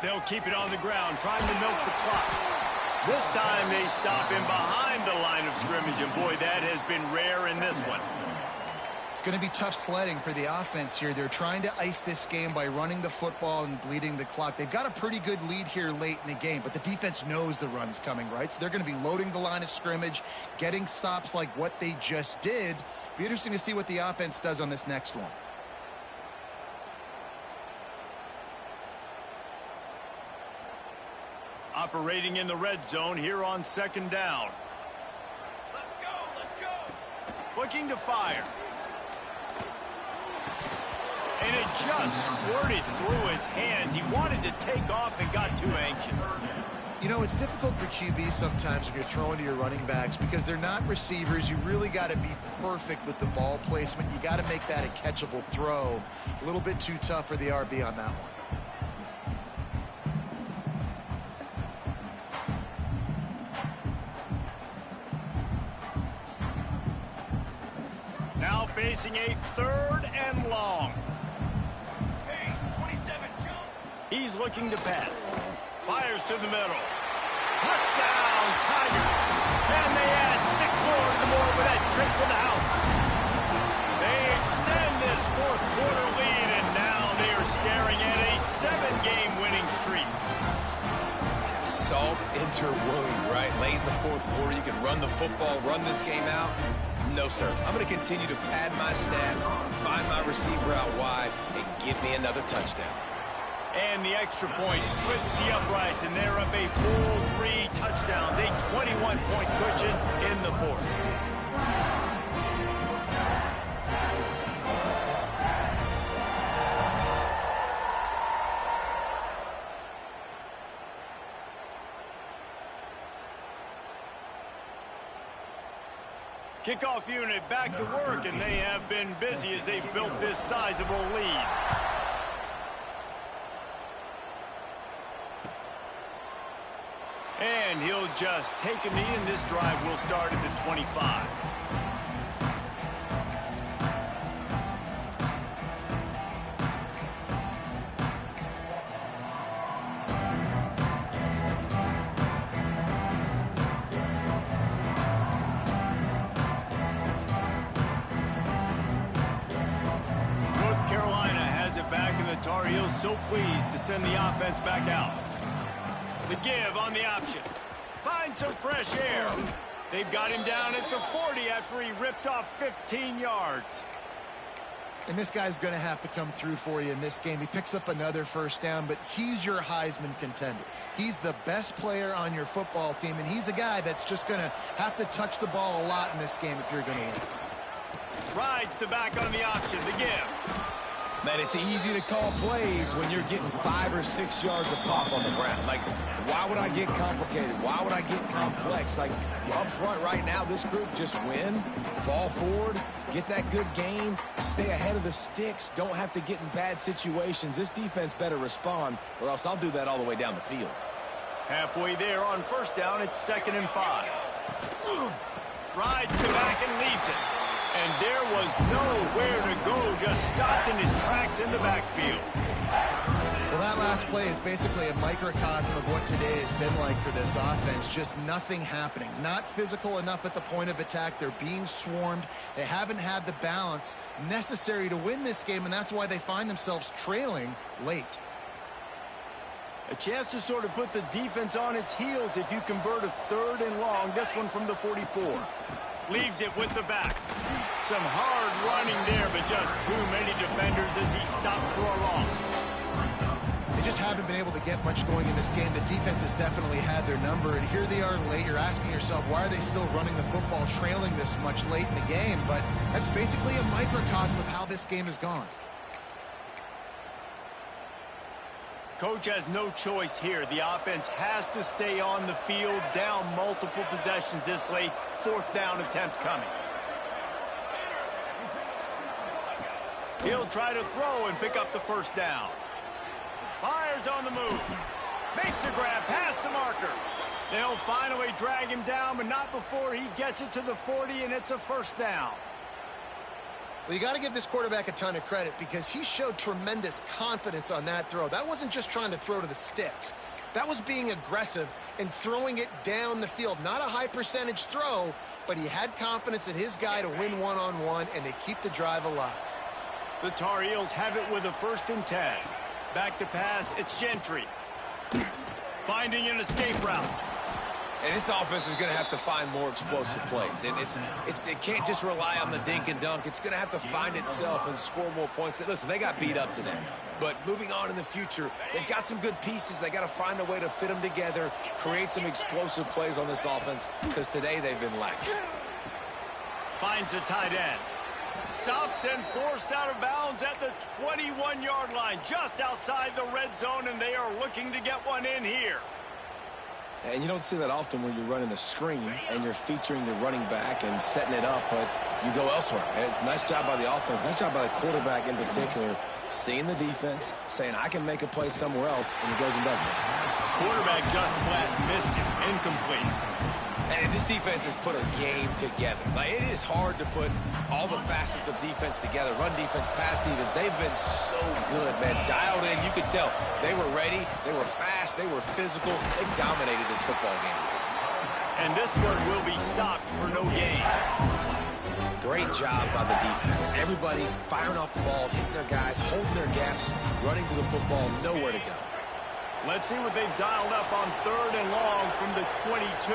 They'll keep it on the ground, trying to milk the clock. This time they stop him behind the line of scrimmage, and boy, that has been rare in this one. It's going to be tough sledding for the offense here. They're trying to ice this game by running the football and bleeding the clock. They've got a pretty good lead here late in the game, but the defense knows the run's coming, right? So they're going to be loading the line of scrimmage, getting stops like what they just did. Be interesting to see what the offense does on this next one. Operating in the red zone here on 2nd down. Let's go. Let's go. Looking to fire. And it just squirted through his hands. He wanted to take off and got too anxious. You know, it's difficult for QBs sometimes when you're throwing to your running backs because they're not receivers. You really got to be perfect with the ball placement. You got to make that a catchable throw. A little bit too tough for the RB on that one. Now facing a 3rd and long. Pace 27. Jump. He's looking to pass. Fires to the middle. Touchdown, Tigers. And they add 6 more to the board with that trip to the house. They extend this 4th quarter lead, and now they are staring at a 7-game winning streak. Salt into wound, right? Late in the 4th quarter, you can run the football, run this game out. No, sir. I'm going to continue to pad my stats, find my receiver out wide, and give me another touchdown. And the extra point splits the uprights, and they're up a full 3 touchdowns, a 21-point cushion in the 4th. Kickoff unit back to work, and they have been busy as they've built this sizable lead. And he'll just take a knee, and this drive will start at the 25. North Carolina has it back, and the Tar Heels so pleased to send the offense back out. The give on the option. Find some fresh air. They've got him down at the 40 after he ripped off 15 yards. And this guy's going to have to come through for you in this game. He picks up another first down, but he's your Heisman contender. He's the best player on your football team, and he's a guy that's just going to have to touch the ball a lot in this game if you're going to win. Rides the back on the option, the give. Man, it's easy to call plays when you're getting 5 or 6 yards of pop on the ground. Like, why would I get complicated? Why would I get complex? Like, up front right now, this group just win, fall forward, get that good gain, stay ahead of the sticks, don't have to get in bad situations. This defense better respond, or else I'll do that all the way down the field. Halfway there on first down, it's 2nd and 5. Rides the back and leaves it. And there was nowhere to go, just stopped in his tracks in the backfield. Well, that last play is basically a microcosm of what today has been like for this offense. Just nothing happening. Not physical enough at the point of attack. They're being swarmed. They haven't had the balance necessary to win this game, and that's why they find themselves trailing late. A chance to sort of put the defense on its heels if you convert a 3rd and long. This one from the 44. Leaves it with the back. Some hard running there, but just too many defenders as he stopped for a loss. They just haven't been able to get much going in this game. The defense has definitely had their number, and here they are late. You're asking yourself, why are they still running the football, trailing this much late in the game? But that's basically a microcosm of how this game has gone. Coach has no choice here. The offense has to stay on the field, down multiple possessions this late. 4th down attempt coming. He'll try to throw and pick up the first down. Fires on the move. Makes a grab past the marker. They'll finally drag him down, but not before he gets it to the 40, and it's a first down. Well, you got to give this quarterback a ton of credit because he showed tremendous confidence on that throw. That wasn't just trying to throw to the sticks. That was being aggressive and throwing it down the field. Not a high percentage throw, but he had confidence in his guy to win one-on-one, and they keep the drive alive. The Tar Heels have it with a 1st and 10. Back to pass, it's Gentry. Finding an escape route. And this offense is going to have to find more explosive plays. And it can't just rely on the dink and dunk. It's going to have to find itself and score more points. Listen, they got beat up today. But moving on in the future, they've got some good pieces. They got to find a way to fit them together, create some explosive plays on this offense, because today they've been lacking. Finds the tight end. Stopped and forced out of bounds at the 21-yard line, just outside the red zone, and they are looking to get one in here. And you don't see that often when you're running a screen and you're featuring the running back and setting it up, but you go elsewhere. It's a nice job by the offense, nice job by the quarterback in particular, seeing the defense, saying, I can make a play somewhere else, and he goes and does it. Quarterback just flat missed him, incomplete. And this defense has put a game together. Like, it is hard to put all the facets of defense together. Run defense, pass defense. They've been so good, man. Dialed in. You could tell they were ready. They were fast. They were physical. They dominated this football game. And this one will be stopped for no gain. Great job by the defense. Everybody firing off the ball, hitting their guys, holding their gaps, running to the football, nowhere to go. Let's see what they've dialed up on 3rd and long from the 22.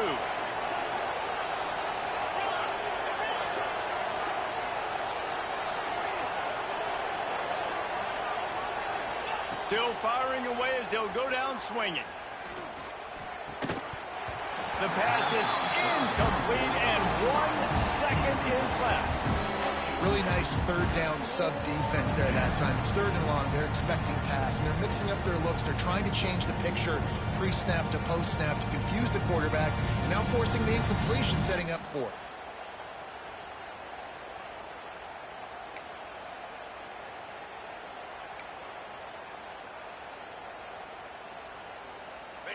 Still firing away as they'll go down swinging. The pass is incomplete, and 1 second is left. Really nice 3rd down sub defense there that time. It's 3rd and long. They're expecting pass, and they're mixing up their looks. They're trying to change the picture pre-snap to post-snap to confuse the quarterback, and now forcing the incompletion, setting up 4th.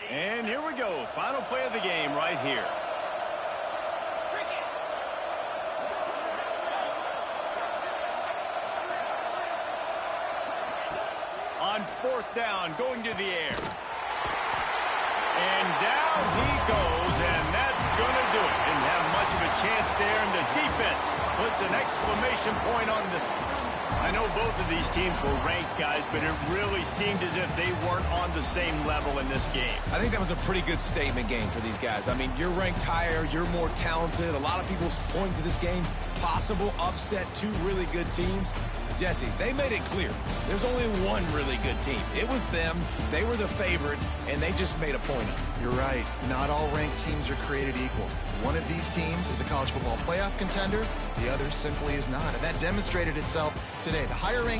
And here we go. Final play of the game right here. On 4th down, going to the air. And down he goes, and that's going to do it. Didn't have much of a chance there, and the defense puts an exclamation point on this one. I know both of these teams were ranked, guys, but it really seemed as if they weren't on the same level in this game. I think that was a pretty good statement game for these guys. I mean, you're ranked higher, you're more talented. A lot of people point to this game, possible upset, two really good teams. Jesse, they made it clear. There's only one really good team. It was them. They were the favorite, and they just made a point of it. You're right. Not all ranked teams are created equal. One of these teams is a college football playoff contender. The other simply is not. And that demonstrated itself today. The higher ranked